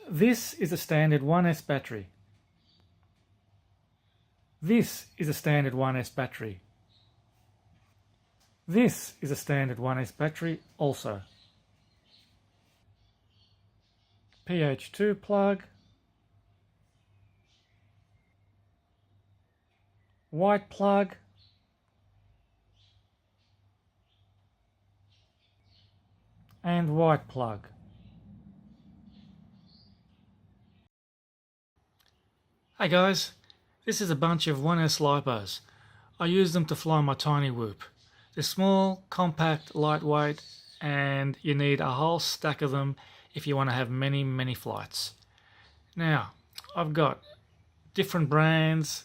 This is a standard 1S battery. This is a standard 1S battery. This is a standard 1S battery also. PH2 plug, white plug, and white plug. Hey guys, this is a bunch of 1S Lipos. I use them to fly my tiny whoop. They're small, compact, lightweight, and you need a whole stack of them if you want to have many flights. Now, I've got different brands,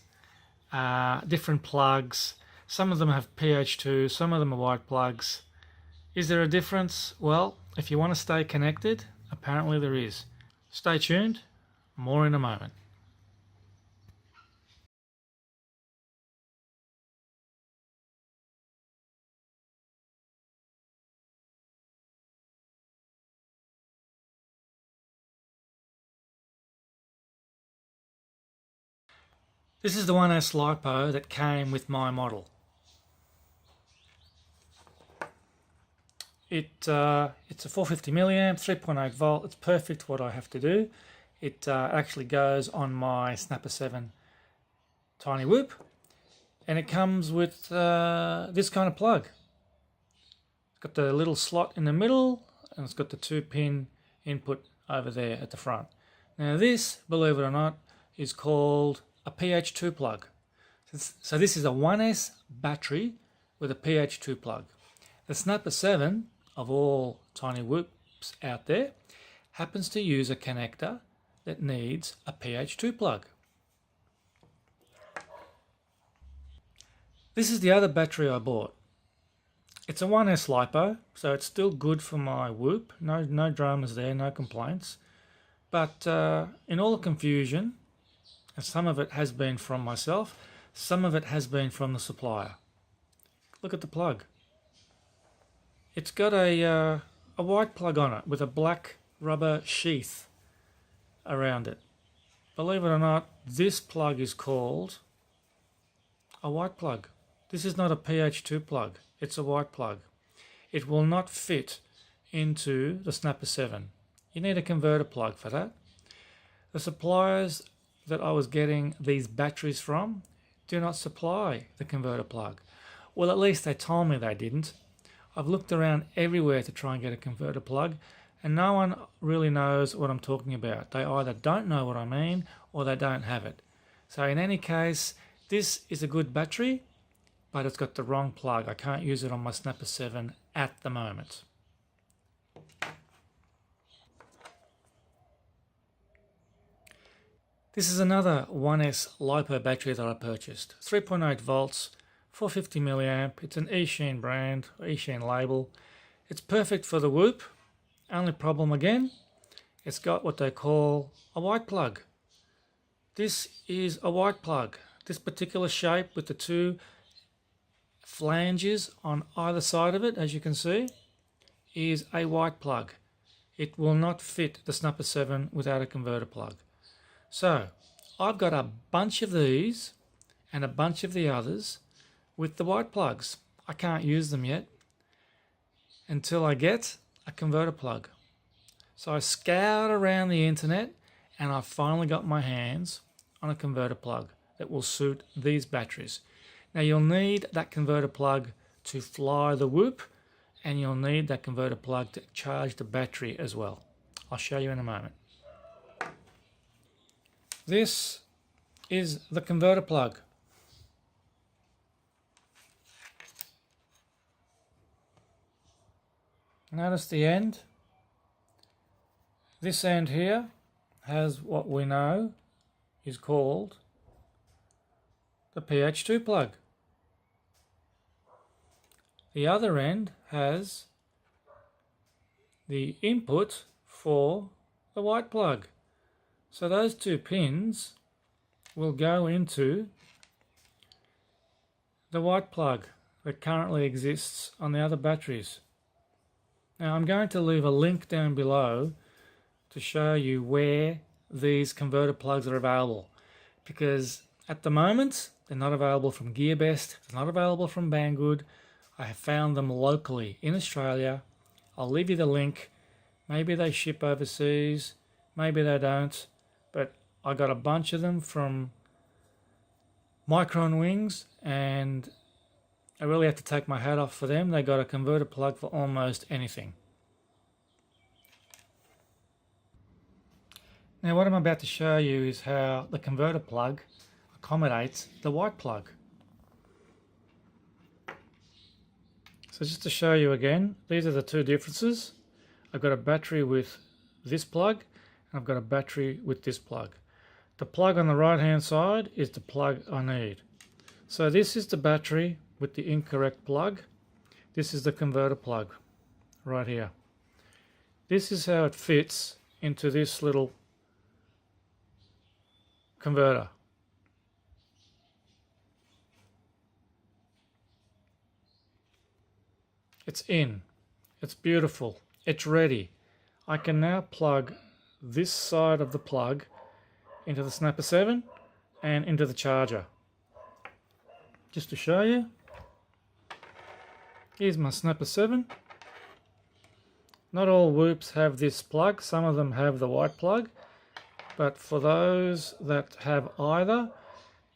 different plugs. Some of them have PH2, some of them are white plugs. Is there a difference? Well, if you want to stay connected, apparently there is. Stay tuned, more in a moment. This is the 1S Lipo that came with my model. It's a 450 milliamp, 3.8 volt. It's perfect what I have to do. It actually goes on my Snapper 7 tiny whoop, and it comes with this kind of plug. It's got the little slot in the middle, and it's got the 2-pin input over there at the front. Now this, believe it or not, is called a PH2 plug. So this is a 1S battery with a PH2 plug. The Snapper 7, of all tiny whoops out there, happens to use a connector that needs a PH2 plug. This is the other battery I bought. It's a 1S Lipo, so it's still good for my whoop. No dramas there, no complaints. But in all the confusion, and some of it has been from myself, some of it has been from the supplier. Look at the plug. It's got a white plug on it with a black rubber sheath around it. Believe it or not, this plug is called a white plug. This is not a PH2 plug, it's a white plug. It will not fit into the Snapper 7. You need a converter plug for that. The suppliers that I was getting these batteries from do not supply the converter plug. Well, at least they told me they didn't. I've looked around everywhere to try and get a converter plug, and no one really knows what I'm talking about. They either don't know what I mean or they don't have it. So in any case, this is a good battery, but it's got the wrong plug. I can't use it on my Snapper 7 at the moment. This is another 1S Lipo battery that I purchased. 3.8 volts, 450 milliamp. It's an eSheen brand, eSheen label. It's perfect for the whoop. Only problem again, it's got what they call a white plug. This is a white plug. This particular shape with the two flanges on either side of it, as you can see, is a white plug. It will not fit the Snapper 7 without a converter plug. So I've got a bunch of these and a bunch of the others with the white plugs. I can't use them yet until I get a converter plug. So I scoured around the internet and I finally got my hands on a converter plug that will suit these batteries. Now you'll need that converter plug to fly the whoop, and you'll need that converter plug to charge the battery as well. I'll show you in a moment. This is the converter plug. Notice the end. This end here has what we know is called the PH2 plug. The other end has the input for the white plug. So those two pins will go into the white plug that currently exists on the other batteries. Now I'm going to leave a link down below to show you where these converter plugs are available, because at the moment they're not available from GearBest, they're not available from Banggood. I have found them locally in Australia. I'll leave you the link. Maybe they ship overseas, maybe they don't, but I got a bunch of them from Micron Wings, and I really have to take my hat off for them. They got a converter plug for almost anything. Now what I'm about to show you is how the converter plug accommodates the white plug. So just to show you again, these are the two differences. I've got a battery with this plug, and I've got a battery with this plug. The plug on the right hand side is the plug I need. So this is the battery with the incorrect plug. This is the converter plug right here. This is how it fits into this little converter. It's in. It's beautiful. It's ready. I can now plug this side of the plug into the Snapper 7 and into the charger. Just to show you, here's my Snapper 7. Not all Whoops have this plug. Some of them have the white plug. But for those that have either,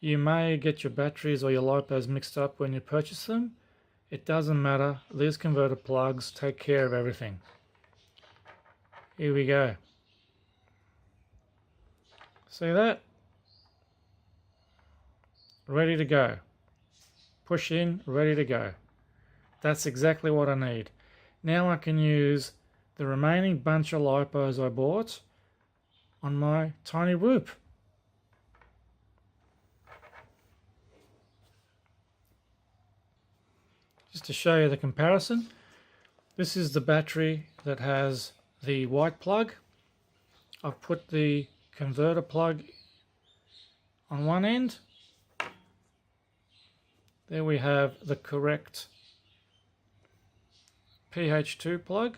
you may get your batteries or your Lipos mixed up when you purchase them. It doesn't matter. These converter plugs take care of everything. Here we go. See that? Ready to go. Push in, ready to go. That's exactly what I need. Now I can use the remaining bunch of Lipos I bought on my tiny Whoop. Just to show you the comparison, this is the battery that has the white plug. I've put the converter plug on one end. There we have the correct PH2 plug.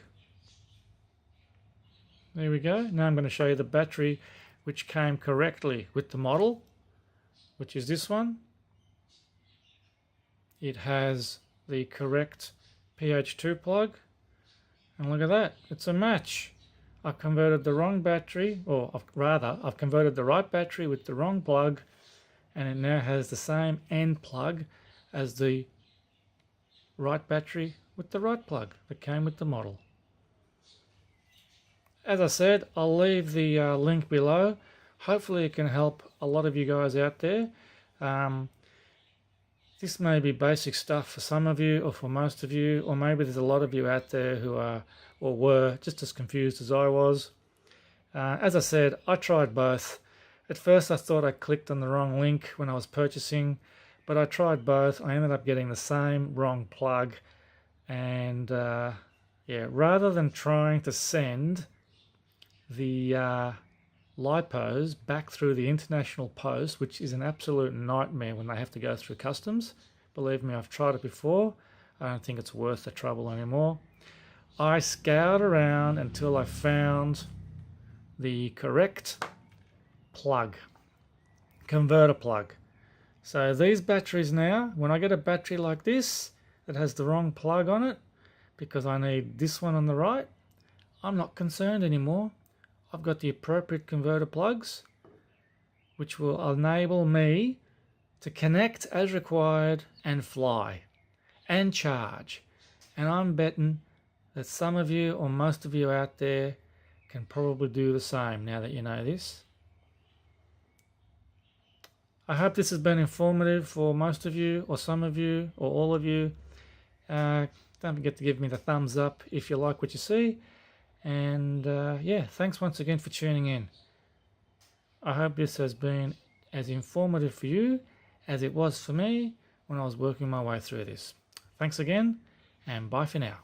There we go. Now I'm going to show you the battery which came correctly with the model, which is this one. It has the correct PH2 plug, and look at that, it's a match. I've converted the wrong battery, or rather I've converted the right battery with the wrong plug, and it now has the same end plug as the right battery with the right plug that came with the model. As I said, I'll leave the link below. Hopefully it can help a lot of you guys out there. This may be basic stuff for some of you or for most of you, or maybe there's a lot of you out there who are or were just as confused as I was. As I said, I tried both. At first I thought I clicked on the wrong link when I was purchasing, but I tried both. I ended up getting the same wrong plug, and yeah, rather than trying to send the Lipos back through the international post, which is an absolute nightmare when they have to go through customs. Believe me, I've tried it before. I don't think it's worth the trouble anymore. I scoured around until I found the correct plug, converter plug. So these batteries now, when I get a battery like this that has the wrong plug on it, because I need this one on the right, I'm not concerned anymore. I've got the appropriate converter plugs, which will enable me to connect as required and fly and charge. And I'm betting that some of you or most of you out there can probably do the same now that you know this. I hope this has been informative for most of you or some of you or all of you. Don't forget to give me the thumbs up if you like what you see. And yeah, thanks once again for tuning in. I hope this has been as informative for you as it was for me when I was working my way through this. Thanks again, and bye for now.